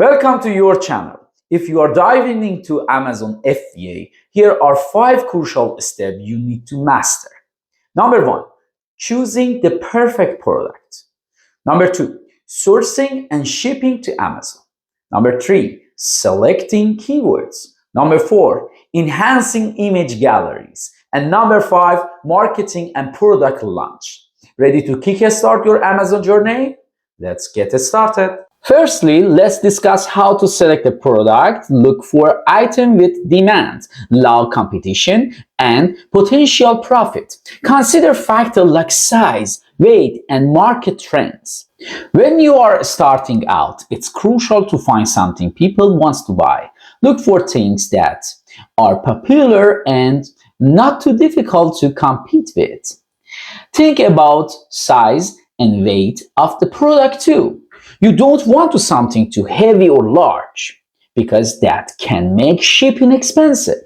Welcome to your channel. If you are diving into Amazon FBA, here are 5 crucial steps you need to master. Number 1, choosing the perfect product. Number 2, sourcing and shipping to Amazon. Number 3, selecting keywords. Number 4, enhancing image galleries. And number 5, marketing and product launch. Ready to kickstart your Amazon journey? Let's get started. Firstly, let's discuss how to select a product, look for items with demand, low competition, and potential profit. Consider factors like size, weight, and market trends. When you are starting out, it's crucial to find something people want to buy. Look for things that are popular and not too difficult to compete with. Think about size and weight of the product too. You don't want something too heavy or large because that can make shipping expensive.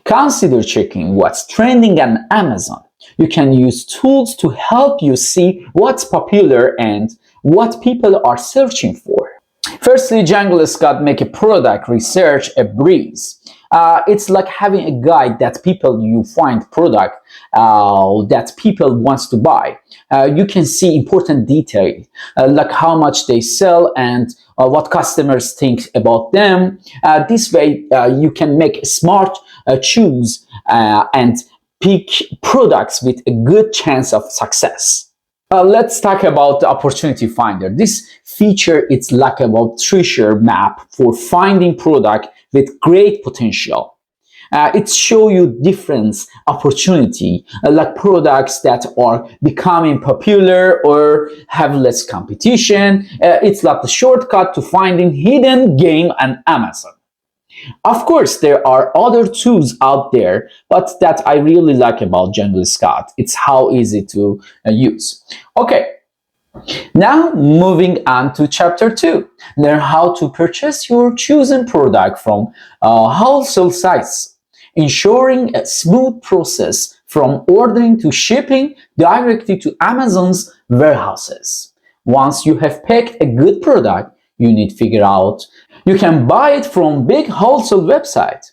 Consider checking what's trending on Amazon. You can use tools to help you see what's popular and what people are searching for. Firstly, Jungle Scott make a product research a breeze. It's like having a guide that you find product that people wants to buy. You can see important details like how much they sell and what customers think about them. This way, you can make smart choose and pick products with a good chance of success. Let's talk about the opportunity finder. This feature is like a treasure map for finding product with great potential. It shows you different opportunity, like products that are becoming popular or have less competition. It's like the shortcut to finding hidden game on Amazon. Of course, there are other tools out there, but that I really like about Jungle Scott. It's how easy to use. Okay. Now moving on to chapter 2. Learn how to purchase your chosen product from wholesale sites, ensuring a smooth process from ordering to shipping directly to Amazon's warehouses. Once you have picked a good product, you need to figure out you can buy it from big wholesale websites.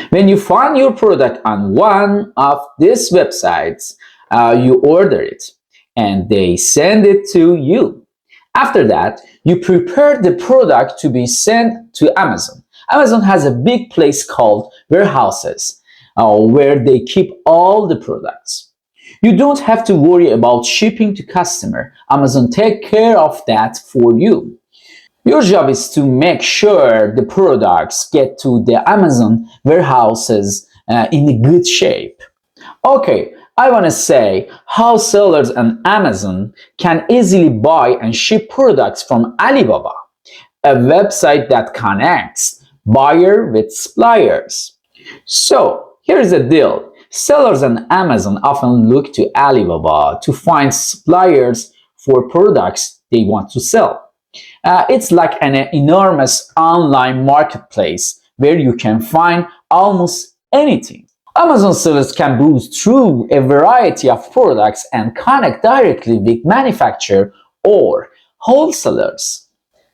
When you find your product on one of these websites, you order it and they send it to you. After that, you prepare the product to be sent to Amazon. Amazon has a big place called warehouses where they keep all the products. You don't have to worry about shipping to customer. Amazon take care of that for you. Your job is to make sure the products get to the Amazon warehouses in good shape. Okay, I want to say how sellers on Amazon can easily buy and ship products from Alibaba, a website that connects buyer with suppliers. So here's the deal. Sellers on Amazon often look to Alibaba to find suppliers for products they want to sell. It's like an enormous online marketplace where you can find almost anything. Amazon sellers can browse through a variety of products and connect directly with manufacturers or wholesalers.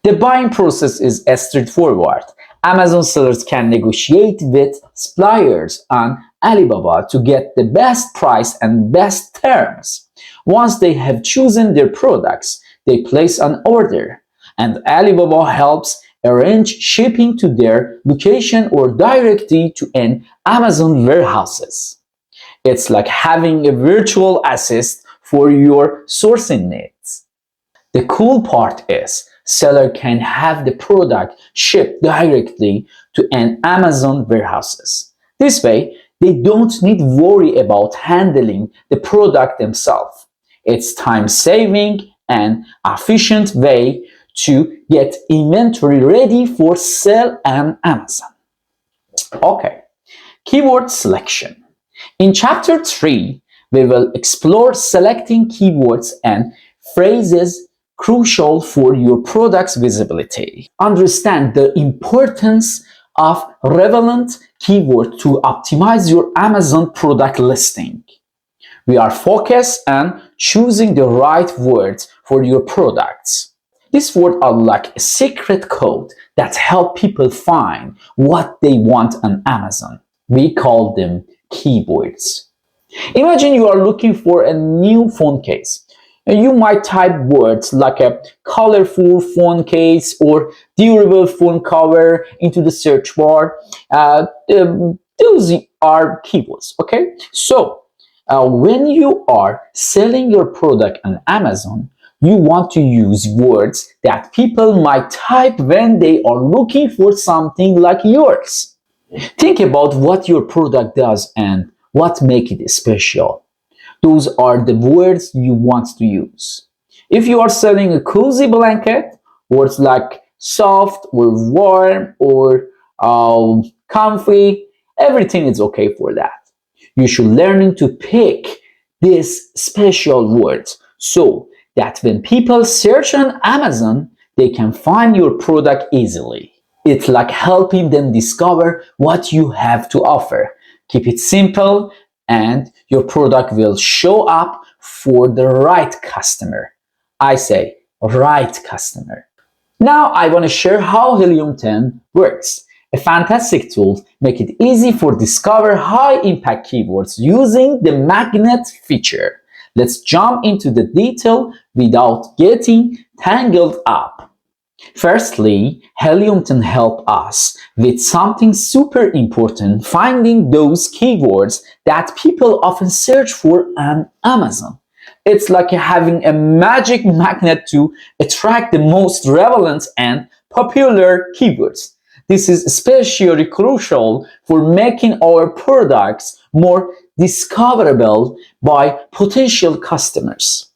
The buying process is straightforward. Amazon sellers can negotiate with suppliers on Alibaba to get the best price and best terms. Once they have chosen their products, they place an order, and Alibaba helps arrange shipping to their location or directly to an Amazon warehouses. It's like having a virtual assistant for your sourcing needs. The cool part is seller can have the product shipped directly to an Amazon warehouses. This way, they don't need to worry about handling the product themselves. It's time-saving and efficient way to get inventory ready for sale on Amazon. Okay, keyword selection. In chapter 3, we will explore selecting keywords and phrases crucial for your product's visibility. Understand the importance of relevant keywords to optimize your Amazon product listing. We are focused on choosing the right words for your products. These words are like a secret code that help people find what they want on Amazon. We call them keywords. Imagine you are looking for a new phone case. You might type words like a colorful phone case or durable phone cover into the search bar. Those are keywords, okay? So, when you are selling your product on Amazon, you want to use words that people might type when they are looking for something like yours. Think about what your product does and what makes it special. Those are the words you want to use. If you are selling a cozy blanket, words like soft or warm or comfy, everything is okay for that. You should learn to pick these special words so that when people search on Amazon, they can find your product easily. It's like helping them discover what you have to offer. Keep it simple and your product will show up for the right customer. I say right customer. Now I want to share how Helium 10 works. A fantastic tool make it easy for discover high impact keywords using the magnet feature. Let's jump into the detail without getting tangled up. Firstly, Helium 10 help us with something super important, finding those keywords that people often search for on Amazon. It's like having a magic magnet to attract the most relevant and popular keywords. This is especially crucial for making our products more discoverable by potential customers.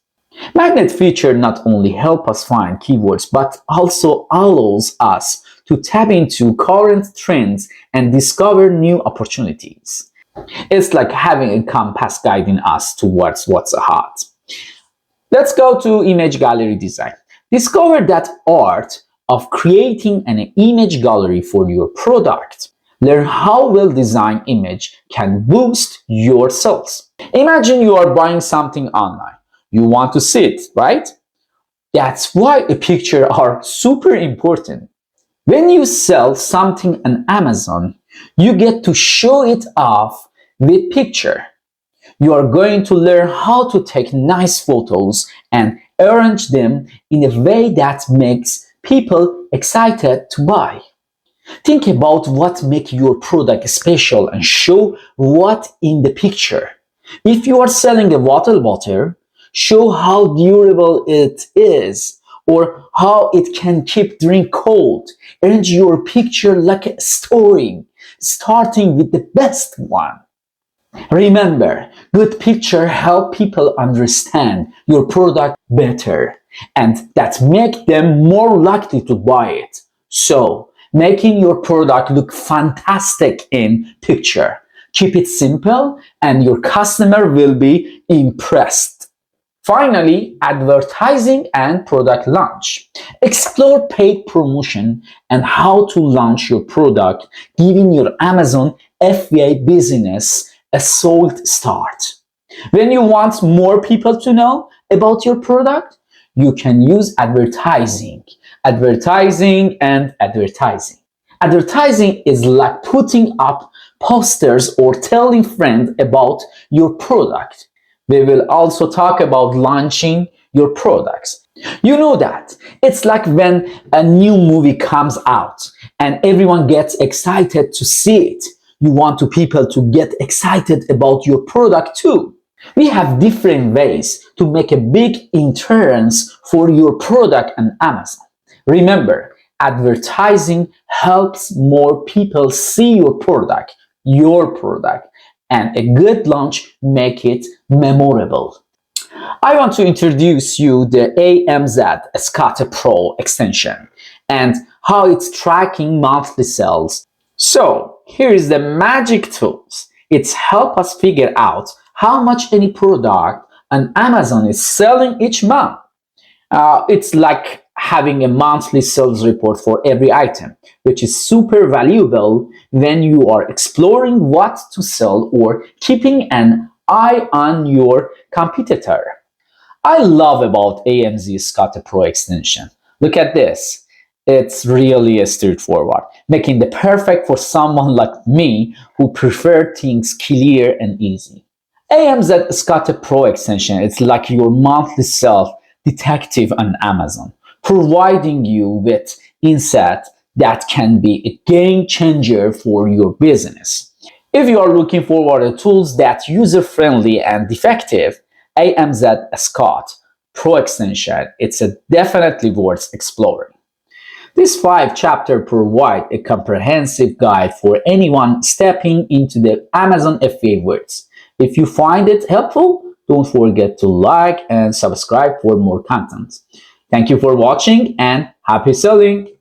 Magnet feature not only help us find keywords but also allows us to tap into current trends and discover new opportunities. It's like having a compass guiding us towards what's hot. Let's go to image gallery design. Discover that art of creating an image gallery for your product. Learn how well-designed image can boost your sales. Imagine you are buying something online. You want to see it, right? That's why a picture are super important. When you sell something on Amazon, you get to show it off with picture. You are going to learn how to take nice photos and arrange them in a way that makes people excited to buy. Think about what makes your product special and show what in the picture. If you are selling a water bottle, show how durable it is or how it can keep drink cold. Arrange your picture like a story, starting with the best one. Remember, good picture help people understand your product better and that make them more likely to buy it. So, making your product look fantastic in picture. Keep it simple and your customer will be impressed. Finally, advertising and product launch. Explore paid promotion and how to launch your product, giving your Amazon FBA business a solid start. When you want more people to know about your product, you can use advertising. Advertising. Advertising is like putting up posters or telling friends about your product. We will also talk about launching your products. You know that. It's like when a new movie comes out and everyone gets excited to see it. You want people to get excited about your product too. We have different ways to make a big entrance for your product on Amazon. Remember, advertising helps more people see your product, and a good launch make it memorable. I want to introduce you the AMZ Scatter Pro extension and how it's tracking monthly sales. So here is the magic tools. It's help us figure out how much any product on Amazon is selling each month. It's like having a monthly sales report for every item, which is super valuable when you are exploring what to sell or keeping an eye on your competitor. I love about AMZ Scatter Pro extension. Look at this. It's really straightforward, making it perfect for someone like me who prefer things clear and easy. AMZ Scott Pro extension, it's like your monthly self detective on Amazon, providing you with insight that can be a game changer for your business. If you are looking for the tools that user friendly and effective, AMZ Scott Pro extension, it's a definitely worth exploring. This 5 chapter provide a comprehensive guide for anyone stepping into the Amazon FBA world. If you find it helpful, don't forget to like and subscribe for more content. Thank you for watching and happy selling!